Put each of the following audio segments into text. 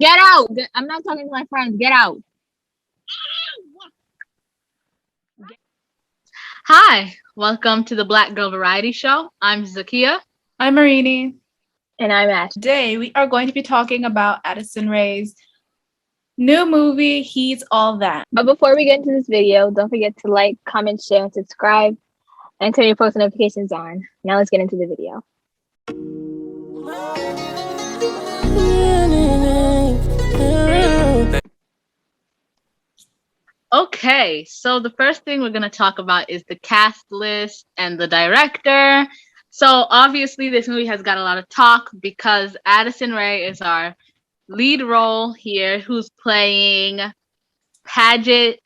Get out! I'm not talking to my friends. Get out. Hi, welcome to the Black Girl Variety Show. I'm Zakia. I'm Marini. And I'm Ash. Today we are going to be talking about Addison Rae's new movie, He's All That. But before we get into this video, don't forget to like, comment, share, and subscribe, and turn your post notifications on. Now let's get into the video. Okay, so the first thing we're going to talk about is the cast list and the director. So obviously this movie has got a lot of talk because Addison Rae is our lead role here, who's playing Paget,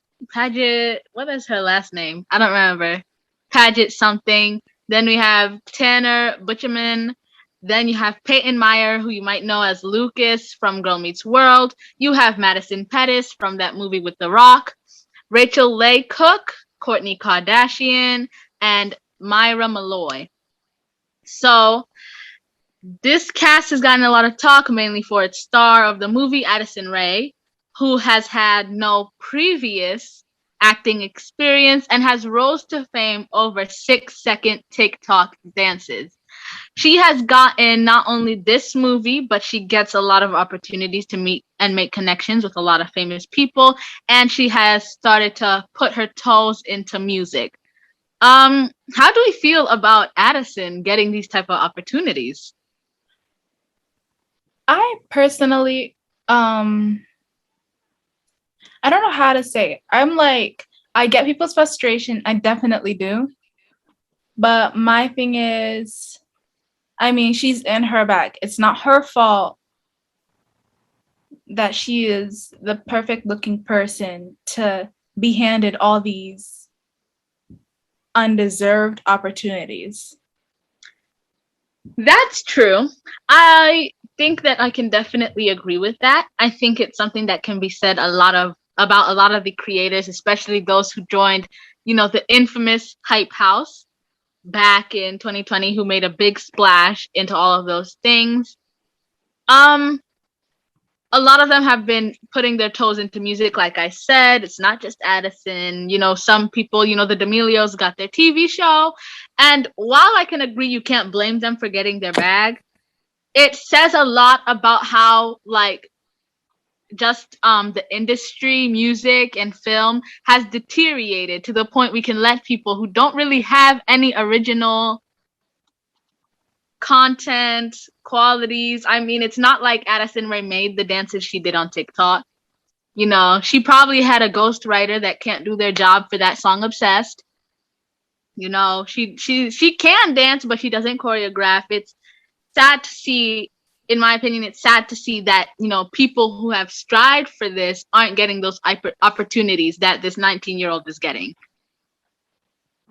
what is her last name? I don't remember. Paget something. Then we have Tanner Butcherman. Then you have Peyton Meyer, who you might know as Lucas from Girl Meets World. You have Madison Pettis from that movie with The Rock. Rachel Leigh Cook, Kourtney Kardashian, and Myra Malloy. So this cast has gotten a lot of talk, mainly for its star of the movie, Addison Rae, who has had no previous acting experience and has rose to fame over 6-second TikTok dances. She has gotten not only this movie, but she gets a lot of opportunities to meet and make connections with a lot of famous people, and she has started to put her toes into music. How do we feel about Addison getting these type of opportunities? I personally, I don't know how to say it. I get people's frustration. I definitely do. But my thing is, she's in her bag. It's not her fault that she is the perfect looking person to be handed all these undeserved opportunities. That's true. I think that I can definitely agree with that. I think it's something that can be said about a lot of the creators, especially those who joined, the infamous Hype House back in 2020, who made a big splash into all of those things. A lot of them have been putting their toes into music, like I said. It's not just Addison. Some people, the D'Amelios got their TV show. And while I can agree you can't blame them for getting their bag, it says a lot about how, the industry, music, and film has deteriorated to the point we can let people who don't really have any original content, qualities. It's not like Addison Rae made the dances she did on TikTok. She probably had a ghostwriter that can't do their job for that song Obsessed. She can dance, but she doesn't choreograph. It's sad to see, in my opinion, it's sad to see that, people who have strived for this aren't getting those opportunities that this 19-year-old is getting.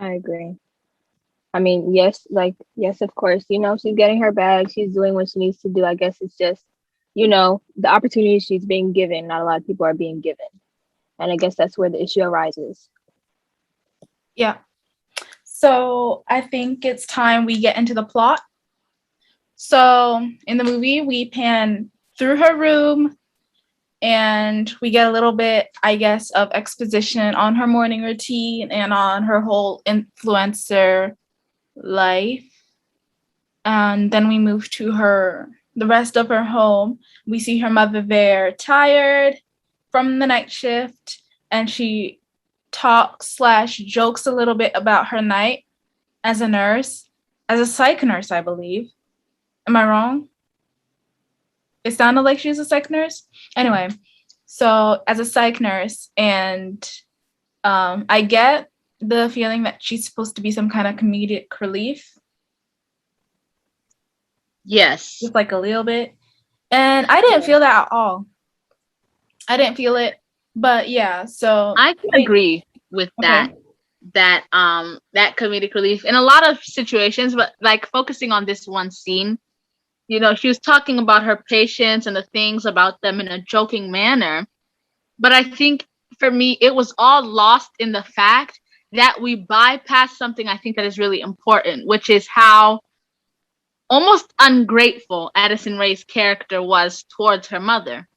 I agree. Yes, of course, she's getting her bag. She's doing what she needs to do. I guess it's just, the opportunity she's being given. Not a lot of people are being given. And I guess that's where the issue arises. Yeah. So I think it's time we get into the plot. So in the movie, we pan through her room and we get a little bit, I guess, of exposition on her morning routine and on her whole influencer life. And then we move to the rest of her home. We see her mother there, tired from the night shift, and she talks/jokes a little bit about her night as a psych nurse, I believe. Am I wrong? It sounded like she was a psych nurse. Anyway, so as a psych nurse, and I get the feeling that she's supposed to be some kind of comedic relief. Yes. Just a little bit. And I didn't feel that at all. I didn't feel it. But yeah, so I can agree with that. Okay. That comedic relief in a lot of situations, but focusing on this one scene, she was talking about her patients and the things about them in a joking manner. But I think for me, it was all lost in the fact that we bypassed something I think that is really important, which is how almost ungrateful Addison Rae's character was towards her mother.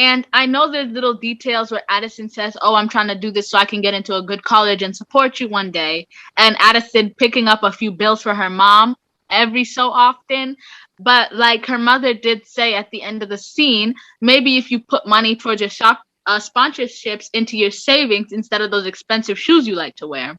And I know there's little details where Addison says, "Oh, I'm trying to do this so I can get into a good college and support you one day." And Addison picking up a few bills for her mom every so often. But like her mother did say at the end of the scene, maybe if you put money towards your sponsorships into your savings instead of those expensive shoes you like to wear.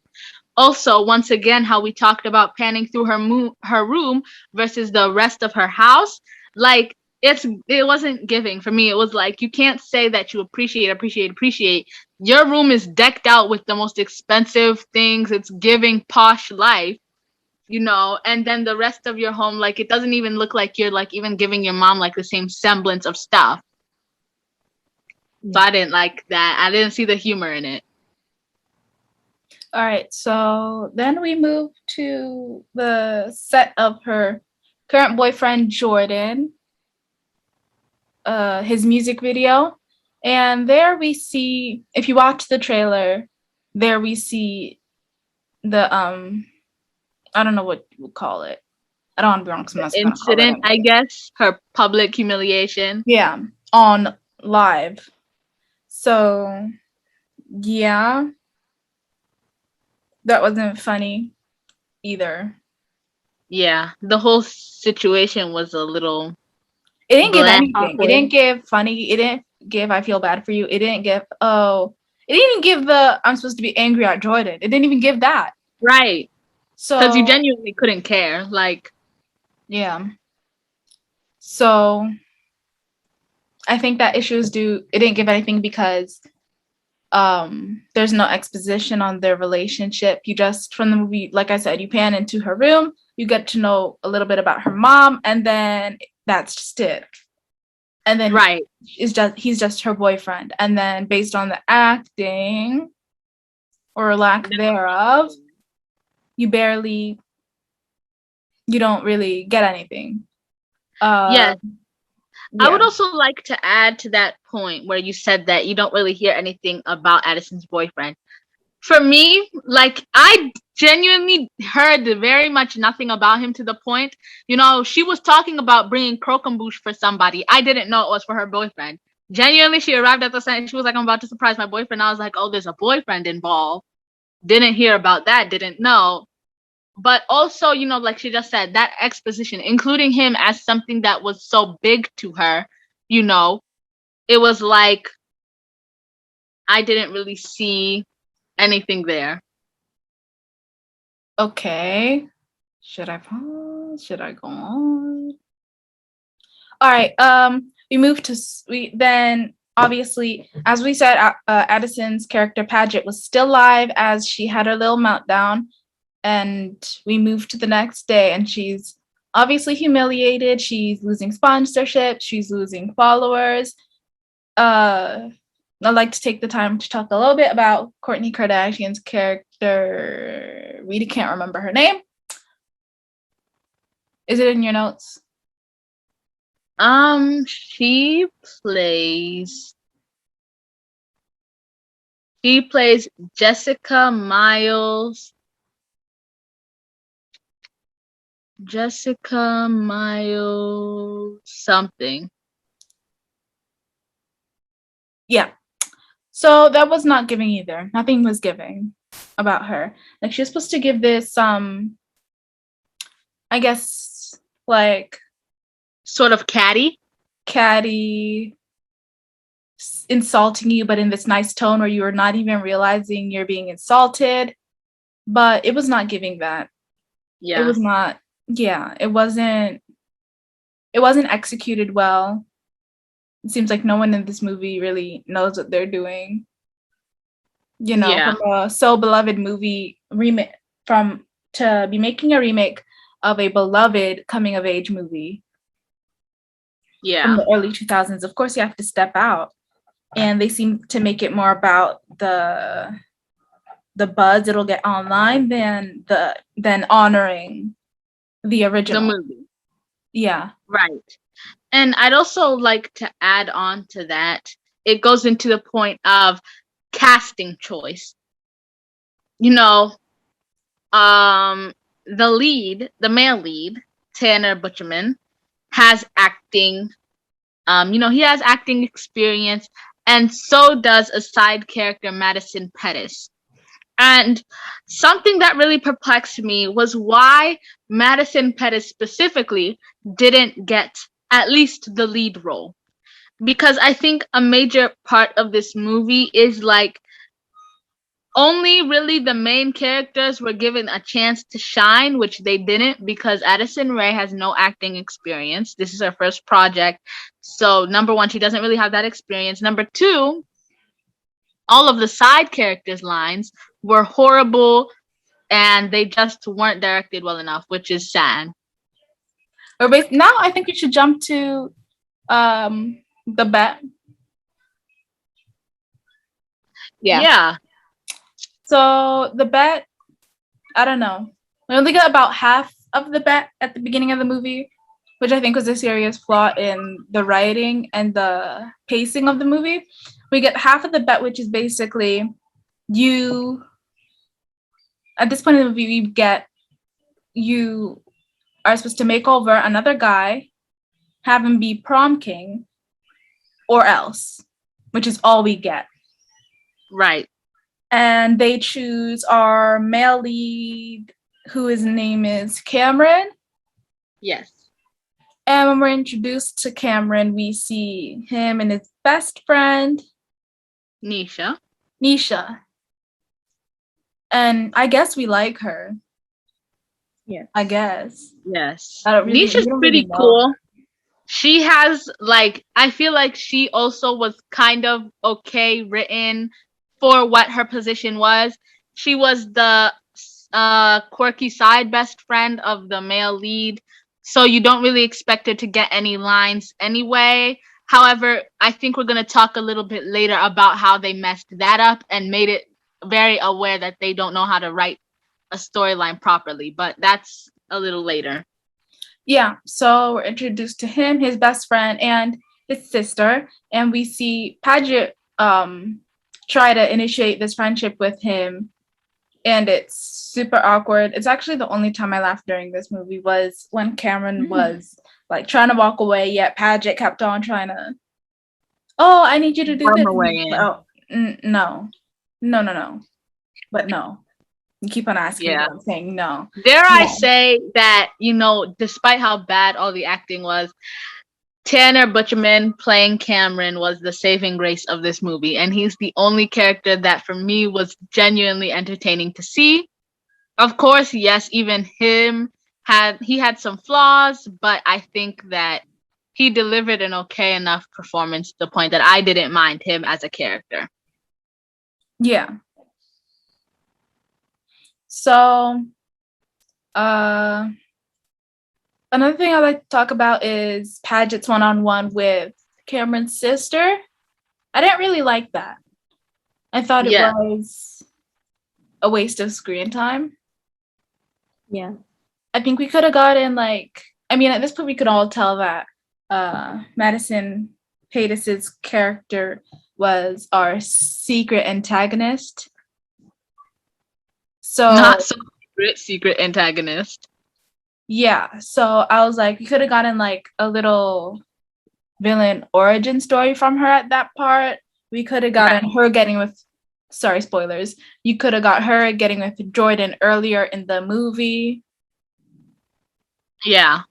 Also, once again, how we talked about panning through her room versus the rest of her house, like it wasn't giving for me. It was like you can't say that you appreciate. Your room is decked out with the most expensive things. It's giving posh life, and then the rest of your home, like it doesn't even look like you're like even giving your mom like the same semblance of stuff. So I didn't like that. I didn't see the humor in it. All right, so then we move to the set of her current boyfriend, Jordan, his music video. And there we see, if you watch the trailer, there we see the, I don't know what you would call it. I don't want to be wrong, so I'm not gonna call it Incident, I guess, her public humiliation. Yeah, on live. So, yeah. That wasn't funny either. Yeah, the whole situation was a little. It didn't give anything. Awkward. It didn't give funny. It didn't give I feel bad for you. It didn't give It didn't even give the I'm supposed to be angry at Jordan. It didn't even give that. Right. So because you genuinely couldn't care. Like, yeah. So I think that issues it didn't give anything because there's no exposition on their relationship. You just, from the movie, like I said, you pan into her room, you get to know a little bit about her mom, and then that's just it. And then right. he's just her boyfriend. And then based on the acting or lack thereof, you don't really get anything. Yes. Yeah. I would also like to add to that point where you said that you don't really hear anything about Addison's boyfriend. For me, like, I genuinely heard very much nothing about him to the point, she was talking about bringing croquembouche for somebody. I didn't know it was for her boyfriend. Genuinely, she arrived at the site and she was like, "I'm about to surprise my boyfriend." I was like, "Oh, there's a boyfriend involved." Didn't hear about that, didn't know. But also, like she just said, that exposition, including him as something that was so big to her, it was like I didn't really see anything there. Okay. Should I pause? Should I go on? All right. Then obviously, as we said, Addison's character Paget was still live as she had her little meltdown, and we moved to the next day, and she's obviously humiliated. She's losing sponsorship. She's losing followers. I'd like to take the time to talk a little bit about Kourtney Kardashian's character. Really can't remember her name. Is it in your notes? She plays Jessica Miles. Jessica Miles something. Yeah. So that was not giving either. Nothing was giving about her. Like, she was supposed to give this I guess, like, sort of catty, insulting you, but in this nice tone where you are not even realizing you're being insulted. But it was not giving that. Yeah. It was not. Yeah, it wasn't executed well. It seems like no one in this movie really knows what they're doing. Yeah. From a so beloved movie remake, to be making a remake of a beloved coming of age movie. Yeah. From the early 2000s. Of course, you have to step out, and they seem to make it more about the buzz it'll get online than honoring the original movie. Yeah. Right. And I'd also like to add on to that. It goes into the point of casting choice. The male lead, Tanner Butcherman, has acting He has acting experience, and so does a side character, Madison Pettis. And something that really perplexed me was why Madison Pettis specifically didn't get at least the lead role. Because I think a major part of this movie is like only really the main characters were given a chance to shine, which they didn't because Addison Rae has no acting experience. This is her first project. So, number one, she doesn't really have that experience. Number two, all of the side characters' lines were horrible and they just weren't directed well enough, which is sad. Now I think we should jump to the bet. Yeah. So the bet, I don't know. We only got about half of the bet at the beginning of the movie, which I think was a serious flaw in the writing and the pacing of the movie. We get half of the bet, which is basically you. At this point in the movie, you are supposed to make over another guy, have him be prom king, or else, which is all we get. Right. And they choose our male lead, whose name is Cameron. Yes. And when we're introduced to Cameron, we see him and his best friend, Nisha. And I guess we like her. Yeah. I guess. Yes. Nisha's pretty cool. She has, like, I feel like she also was kind of okay written for what her position was. She was the quirky side best friend of the male lead, so you don't really expect her to get any lines anyway. However, I think we're going to talk a little bit later about how they messed that up and made it very aware that they don't know how to write a storyline properly, but that's a little later. Yeah, so we're introduced to him, his best friend, and his sister, and we see Paget try to initiate this friendship with him, and it's super awkward. It's actually the only time I laughed during this movie was when Cameron was like trying to walk away, yet Paget kept on trying to, oh, I need you to do this. Oh, no. But no. You keep on asking, I'm saying no. Dare I say that, despite how bad all the acting was, Tanner Butcherman playing Cameron was the saving grace of this movie, and he's the only character that for me was genuinely entertaining to see. Of course, yes, even him had some flaws, but I think that he delivered an okay enough performance to the point that I didn't mind him as a character. Yeah. So, another thing I'd like to talk about is Paget's one-on-one with Cameron's sister. I didn't really like that. I thought it was a waste of screen time. Yeah. I think we could have gotten at this point we could all tell that Madison Pettis' character was our secret antagonist. So not so secret antagonist. Yeah, so I was like, we could have gotten like a little villain origin story from her at that part. We could have gotten her getting with, sorry, spoilers. You could have got her getting with Jordan earlier in the movie. Yeah.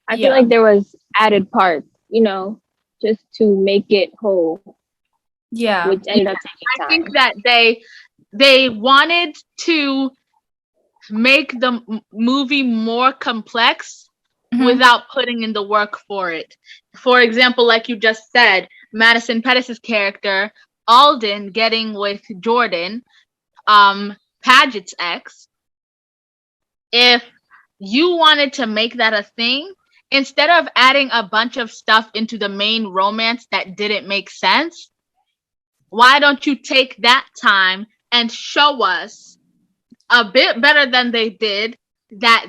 I feel like there was added parts, just to make it whole. Yeah. Which ended up taking time. I think that they wanted to make the movie more complex without putting in the work for it. For example, like you just said, Madison Pettis' character, Alden, getting with Jordan, Paget's ex. If you wanted to make that a thing, instead of adding a bunch of stuff into the main romance that didn't make sense, why don't you take that time and show us a bit better than they did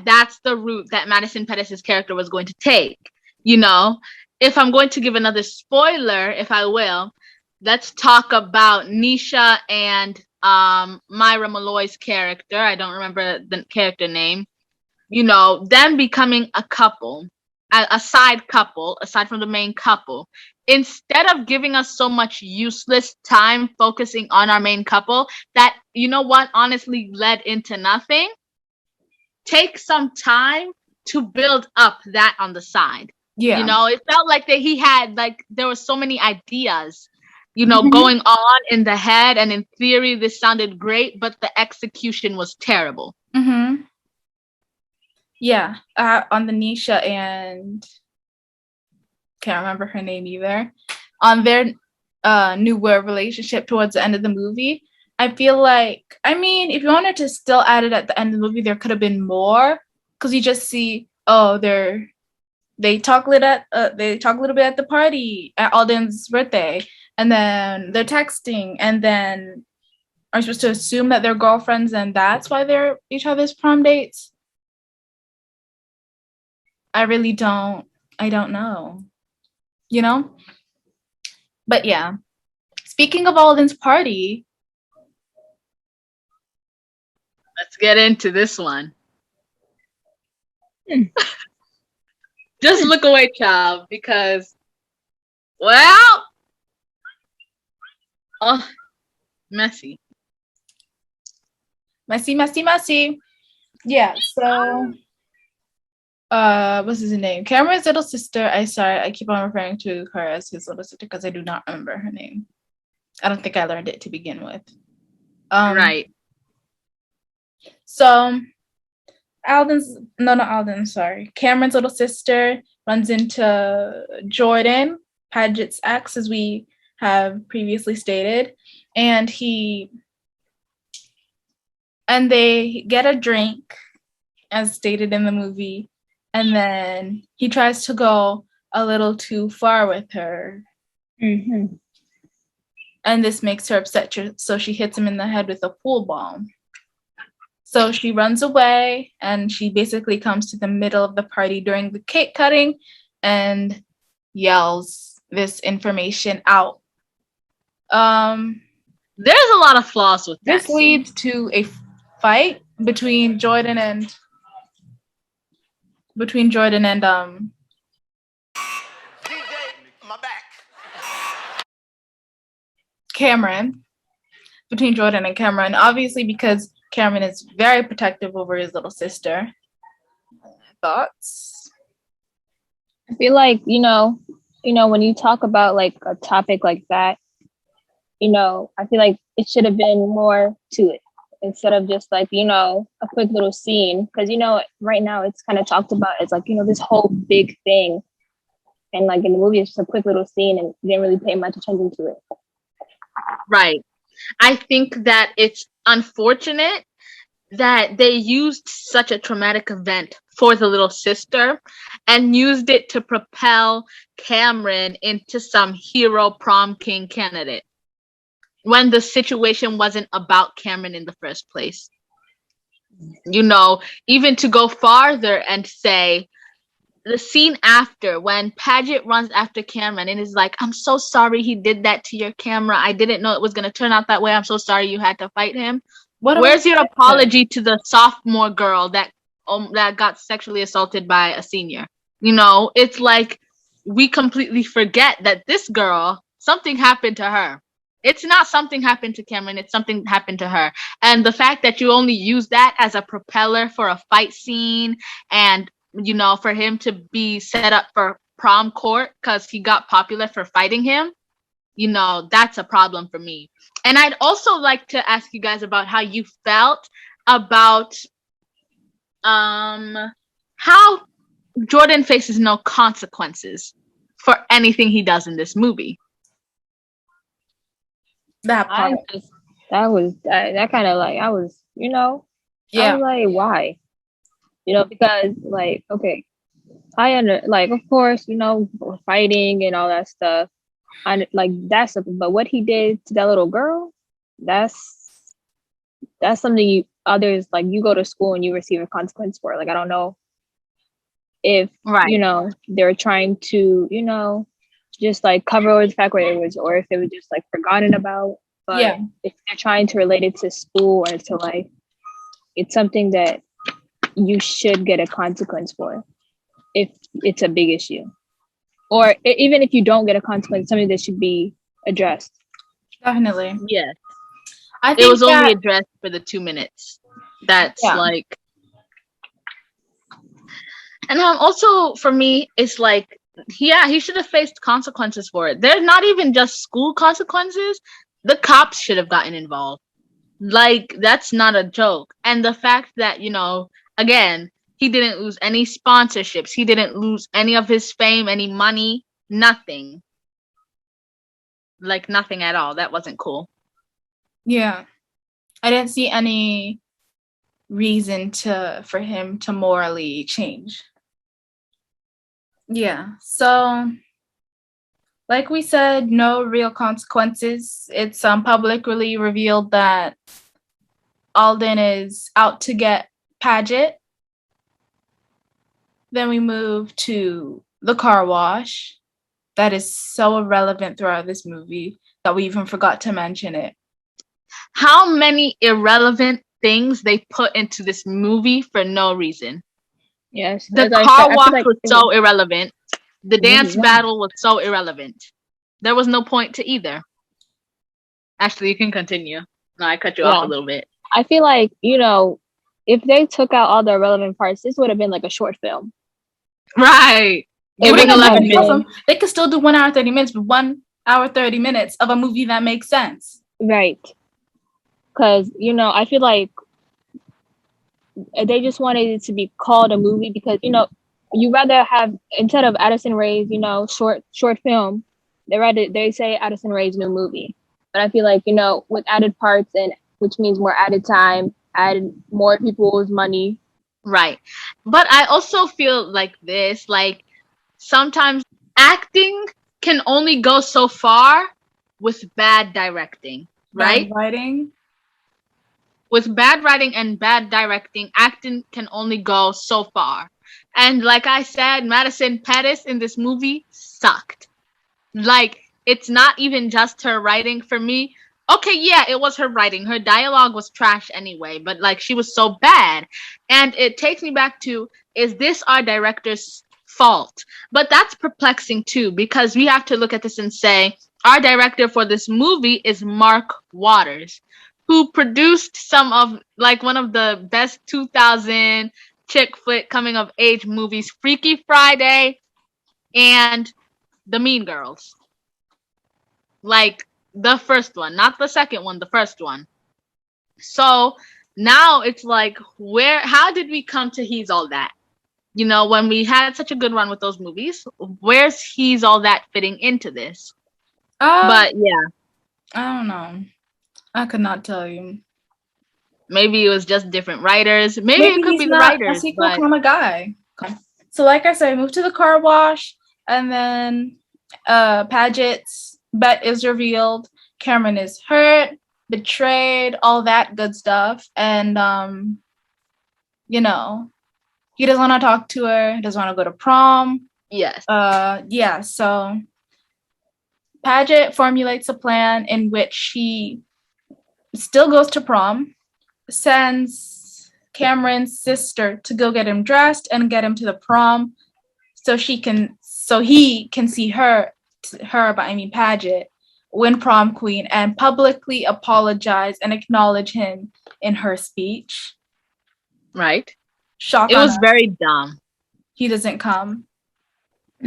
that's the route that Madison Pettis' character was going to take? If I'm going to give another spoiler, if I will, let's talk about Nisha and Myra Malloy's character. I don't remember the character name. Them becoming a couple. a side couple aside from the main couple. Instead of giving us so much useless time focusing on our main couple that, you know what, honestly led into nothing, take some time to build up that on the side. You Yeah. know, it felt like that he had, like, there were so many ideas, you know, Mhm. going on in the head, and in theory this sounded great, but the execution was terrible. Mhm. Yeah. On the Nisha and can't remember her name either. On their newer relationship towards the end of the movie, I feel like, I mean, if you wanted to still add it at the end of the movie, there could have been more, because you just see, oh, they talk a little bit at the party at Alden's birthday, and then they're texting, and then are you supposed to assume that they're girlfriends and that's why they're each other's prom dates? I really don't. I don't know. You know? But yeah. Speaking of Alden's party, Let's get into this one. Hmm. Just look away, child, because, well, oh, messy. messy. Yeah, so what's his name? Cameron's little sister. I keep on referring to her as his little sister because I do not remember her name. I don't think I learned it to begin with. Right. So Cameron's little sister runs into Jordan, Paget's ex, as we have previously stated, and they get a drink, as stated in the movie, and then he tries to go a little too far with her. Mm-hmm. And this makes her upset, so she hits him in the head with a pool ball. So she runs away, and she basically comes to the middle of the party during the cake cutting and yells this information out. There's a lot of flaws with that. This leads to a fight between Jordan and Cameron. Between Jordan and Cameron, obviously, because Cameron is very protective over his little sister. Thoughts? I feel like, when you talk about like a topic like that, I feel like it should have been more to it instead of just like, a quick little scene. Because, right now it's kind of talked about as like, this whole big thing. And like in the movie, it's just a quick little scene and you didn't really pay much attention to it. Right. I think that it's unfortunate that they used such a traumatic event for the little sister and used it to propel Cameron into some hero prom king candidate when the situation wasn't about Cameron in the first place. Even to go farther and say, the scene after when Paget runs after Cameron and is like, I'm so sorry he did that to your camera. I didn't know it was going to turn out that way. I'm so sorry you had to fight him. Where's your apology to the sophomore girl that got sexually assaulted by a senior? It's like we completely forget that this girl, something happened to her. It's not something happened to Cameron. It's something happened to her. And the fact that you only use that as a propeller for a fight scene and for him to be set up for prom court because he got popular for fighting him, that's a problem for me. And I'd also like to ask you guys about how you felt about how Jordan faces no consequences for anything he does in this movie. That part. That kind of like, I was like, why? Because like, okay, of course, we're fighting and all that stuff. And like, that's something, but what he did to that little girl, that's something others, like, you go to school and you receive a consequence for. Like, I don't know if, they're trying to, just like cover over the fact where it was, or if it was just like forgotten about. But if they're trying to relate it to school or to life, it's something that you should get a consequence for. if it's a big issue, or even if you don't get a consequence, something that should be addressed. Definitely. Yes. I It think was only that, addressed for the 2 minutes. That's yeah. like, and also for me, it's like, yeah, he should have faced consequences for it. They're not even just school consequences. The cops should have gotten involved. Like, that's not a joke. And the fact that, again, he didn't lose any sponsorships, he didn't lose any of his fame, any money, nothing. Like, nothing at all. That wasn't cool. Yeah. I didn't see any reason for him to morally change. Yeah. So, like we said, no real consequences. It's publicly revealed that Alden is out to get Paget. Then we move to the car wash. That is so irrelevant throughout this movie that we even forgot to mention it. How many irrelevant things they put into this movie for no reason? Yes, The as I car said, I feel wash like was so irrelevant. The dance yeah. battle was so irrelevant. There was no point to either. Actually, you can continue. No, I cut you off a little bit. I feel like, if they took out all the irrelevant parts, this would have been like a short film. Right. It wouldn't have been. They could still do 1 hour 30 minutes, but 1 hour 30 minutes of a movie that makes sense. Right. Because, I feel like they just wanted it to be called a movie because, you rather have, instead of Addison Rae's, short film, they say Addison Rae's new movie. But I feel like, with added parts, and which means more added time, added more people's money. Right. But I also feel like this, like, sometimes acting can only go so far with bad directing, right? Bad writing. With bad writing and bad directing, acting can only go so far. And like I said, Madison Pettis in this movie sucked. Like, it's not even just her writing for me. Okay, yeah, it was her writing. Her dialogue was trash anyway, but like, she was so bad. And it takes me back to, is this our director's fault? But that's perplexing too, because we have to look at this and say, our director for this movie is Mark Waters, who produced some of, like, one of the best 2000 chick flick coming of age movies, Freaky Friday and The Mean Girls. Like, the first one, not the second one, the first one. So now it's like, how did we come to He's All That? When we had such a good run with those movies, where's He's All That fitting into this? But yeah. I don't know. I could not tell you. Maybe it was just different writers. Maybe it could be the writers. A sequel kind of guy. So like I said, I moved to the car wash, and then Paget's bet is revealed. Cameron is hurt, betrayed, all that good stuff. And he doesn't want to talk to her, he doesn't want to go to prom. Yes. So Paget formulates a plan in which he still goes to prom, sends Cameron's sister to go get him dressed and get him to the prom so he can see Paget win prom queen and publicly apologize and acknowledge him in her speech. Right. Shock. It was very dumb. He doesn't come.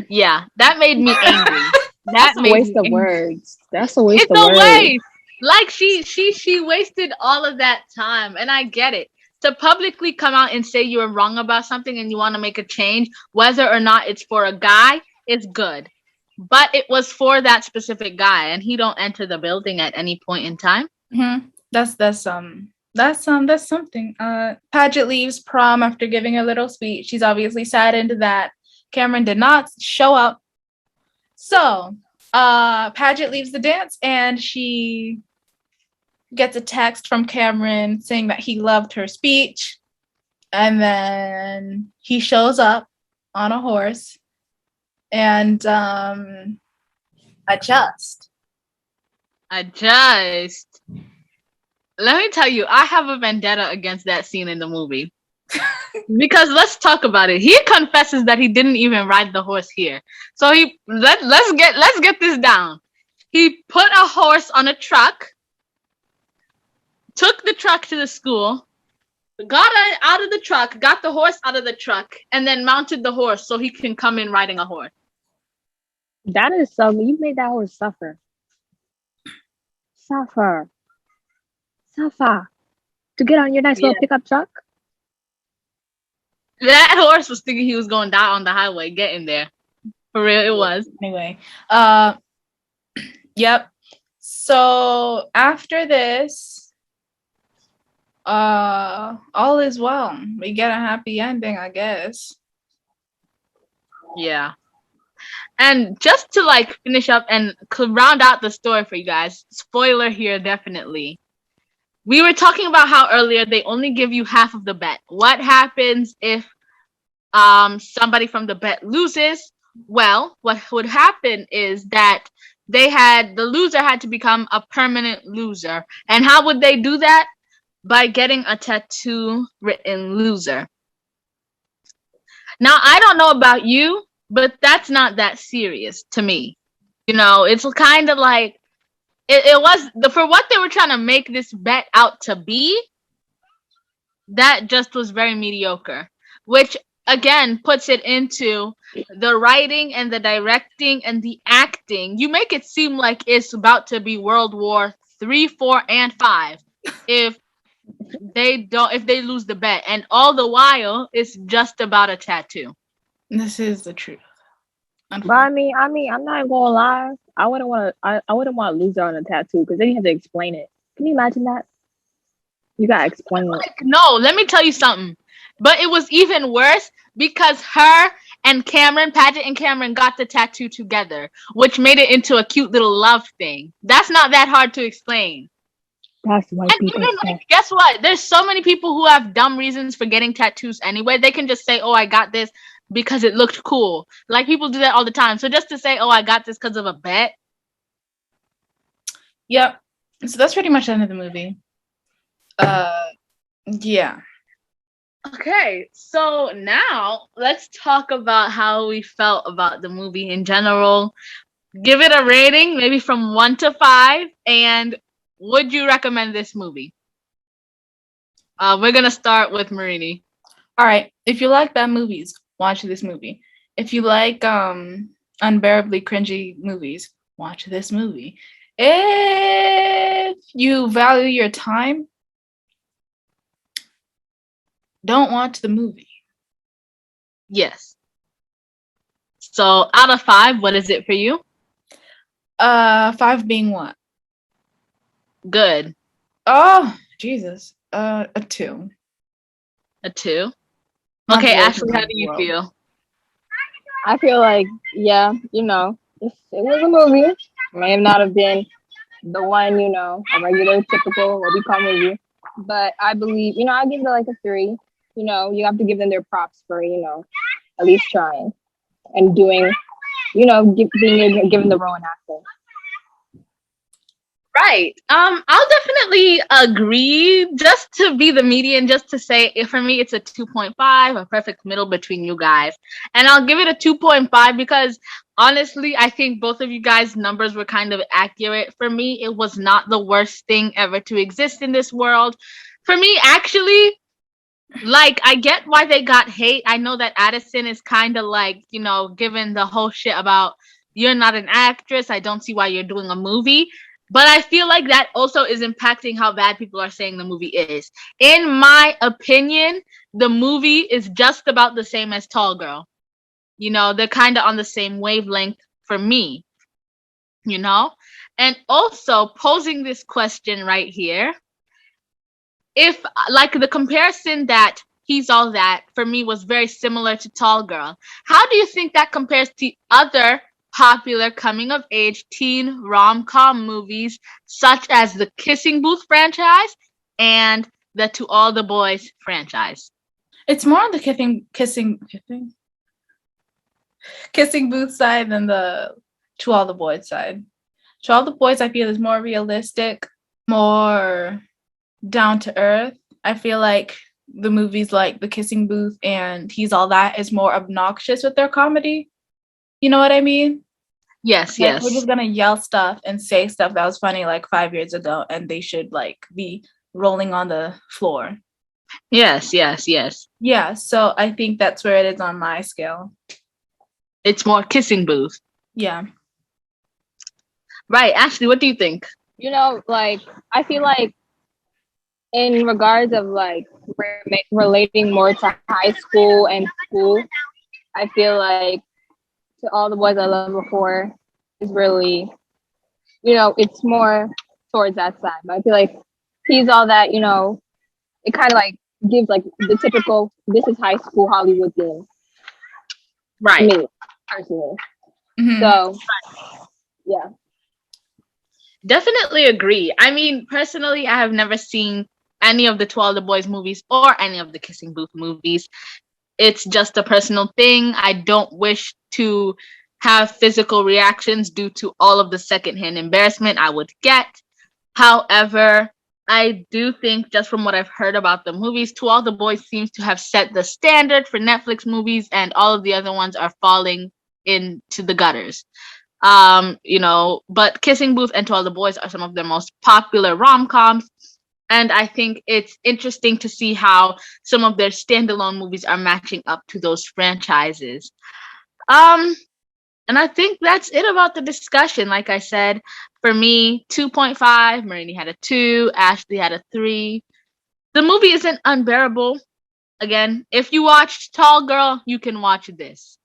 Yeah, that made me angry. That's a waste of words. That's a waste of words. It's a waste. Like, she wasted all of that time, and I get it. To publicly come out and say you were wrong about something and you want to make a change, whether or not it's for a guy, is good. But it was for that specific guy, and he don't enter the building at any point in time. Mm-hmm. That's something. Paget leaves prom after giving a little speech. She's obviously saddened that Cameron did not show up. So Paget leaves the dance, and she gets a text from Cameron saying that he loved her speech. And then he shows up on a horse and adjust. Let me tell you, I have a vendetta against that scene in the movie. Because let's talk about it. He confesses that he didn't even ride the horse here. So let's get this down. He put a horse on a truck, took the truck to the school, got out of the truck, got the horse out of the truck, and then mounted the horse so he can come in riding a horse. That is so. You made that horse suffer, suffer, suffer to get on your nice Yeah. little pickup truck. That horse was thinking he was going to die on the highway getting there. For real, it was. Anyway, yep. So after this, all is well. We get a happy ending, I guess. Yeah. And just to like finish up and round out the story for you guys, spoiler here definitely. We were talking about how earlier they only give you half of the bet. What happens if somebody from the bet loses? Well, what would happen is that the loser had to become a permanent loser. And how would they do that? By getting a tattoo written loser. Now, I don't know about you, but that's not that serious to me. You know, it's kind of like it was for what they were trying to make this bet out to be. That just was very mediocre, which again puts it into the writing and the directing and the acting. You make it seem like it's about to be World War 3, 4, and 5 if they lose the bet, and all the while it's just about a tattoo. This is the truth. But I mean, I'm not gonna lie. I wouldn't want to. I wouldn't want to lose her on a tattoo because then you have to explain it. Can you imagine that? You gotta explain it. Like, no, let me tell you something. But it was even worse because her and Paget and Cameron got the tattoo together, which made it into a cute little love thing. That's not that hard to explain. That's white And people even stuff. like, guess what? There's so many people who have dumb reasons for getting tattoos anyway. They can just say, "Oh, I got this because it looked cool." Like people do that all the time. So just to say, "Oh, I got this because of a bet." Yep. So that's pretty much the end of the movie. Yeah. Okay, so now let's talk about how we felt about the movie in general. Give it a rating, maybe from 1 to 5, and would you recommend this movie? We're gonna start with Marini. All right. If you like bad movies, watch this movie. If you like unbearably cringy movies, watch this movie. If you value your time, don't watch the movie. Yes. So out of 5, what is it for you? 5 being what? Good. Oh, Jesus. A 2. A 2. Not Okay, the worst Ashley, movie how in do the you world. feel? I feel like, yeah, you know, it was a movie. It may have not have been the one, you know, a regular, typical, what we call movie. But I believe, you know, I give it like a 3. You know, you have to give them their props for, you know, at least trying and doing, you know, being given the role and acting. Right. I'll definitely agree. Just to be the median, just to say, for me, it's a 2.5, a perfect middle between you guys. And I'll give it a 2.5 because honestly, I think both of you guys' numbers were kind of accurate. For me, it was not the worst thing ever to exist in this world. For me, actually, like, I get why they got hate. I know that Addison is kind of like, you know, given the whole shit about you're not an actress. I don't see why you're doing a movie. But I feel like that also is impacting how bad people are saying the movie is. In my opinion, the movie is just about the same as Tall Girl. You know, they're kind of on the same wavelength for me, you know? And also posing this question right here, if like the comparison that He's All That for me was very similar to Tall Girl. How do you think that compares to other popular coming of age teen rom-com movies such as the Kissing Booth franchise and the To All the Boys franchise? It's more on the kissing booth side than the To All the Boys side. To All the Boys, I feel, is more realistic, more down to earth. I feel like the movies like The Kissing Booth and He's All That is more obnoxious with their comedy. You know what I mean? Yes, Like, we're yes. just gonna yell stuff and say stuff that was funny like 5 years ago, and they should like be rolling on the floor. Yes, yes, yes. Yeah, so I think that's where it is on my scale. It's more Kissing Booth. Yeah. Right. Ashley, what do you think? You know, like I feel like in regards of like relating more to high school and school, I feel like To All the Boys I Loved Before is really, it's more towards that side. But I feel like He's All That, it kind of like gives like the typical this is high school Hollywood thing to Right. me personally. Mhm. So yeah. Definitely agree. I mean, personally, I have never seen any of the To All the Boys movies or any of the Kissing Booth movies. It's just a personal thing. I don't wish to have physical reactions due to all of the secondhand embarrassment I would get. However, I do think, just from what I've heard about the movies, To All the Boys seems to have set the standard for Netflix movies, and all of the other ones are falling into the gutters. But Kissing Booth and To All the Boys are some of their most popular rom-coms, and I think it's interesting to see how some of their standalone movies are matching up to those franchises. And I think that's it about the discussion. Like I said, for me, 2.5, Marini had a 2, Ashley had a 3. The movie isn't unbearable. Again, if you watched Tall Girl, you can watch this.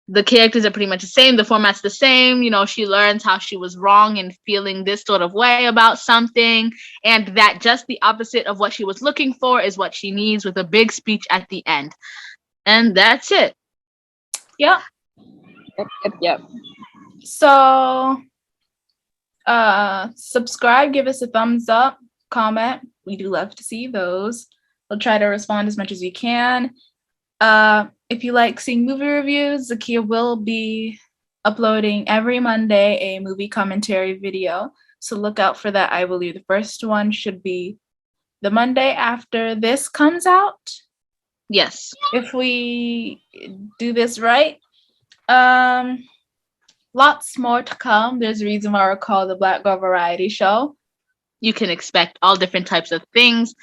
The characters are pretty much the same. The format's the same. She learns how she was wrong in feeling this sort of way about something, and that just the opposite of what she was looking for is what she needs, with a big speech at the end. And that's it. Yeah. Yep. So subscribe, give us a thumbs up, comment. We do love to see those. We'll try to respond as much as we can. If you like seeing movie reviews, Zakia will be uploading every Monday a movie commentary video. So look out for that. I believe the first one should be the Monday after this comes out. Yes. If we do this right. Lots more to come. There's a reason why we're called the Black Girl Variety Show. You can expect all different types of things,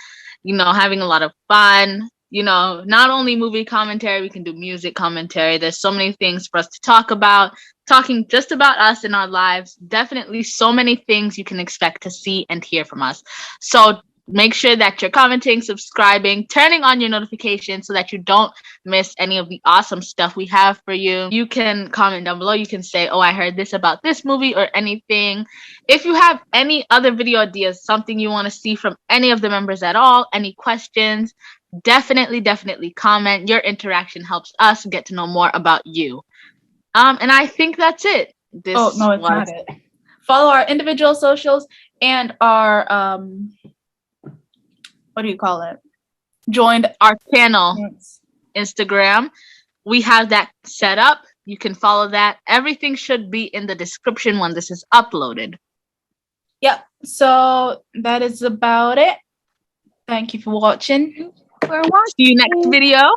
having a lot of fun. Not only movie commentary, we can do music commentary. There's so many things for us to talk about, talking just about us and our lives. Definitely so many things you can expect to see and hear from us. So make sure that you're commenting, subscribing, turning on your notifications so that you don't miss any of the awesome stuff we have for you. You can comment down below. You can say, oh, I heard this about this movie or anything. If you have any other video ideas, something you want to see from any of the members at all, any questions, definitely comment. Your interaction helps us get to know more about you. And I think that's it. It's not it. Follow our individual socials and our what do you call it? Joined our channel, Instagram. We have that set up. You can follow that. Everything should be in the description when this is uploaded. Yep. So that is about it. Thank you for watching. See you next video.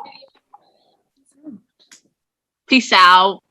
Peace out.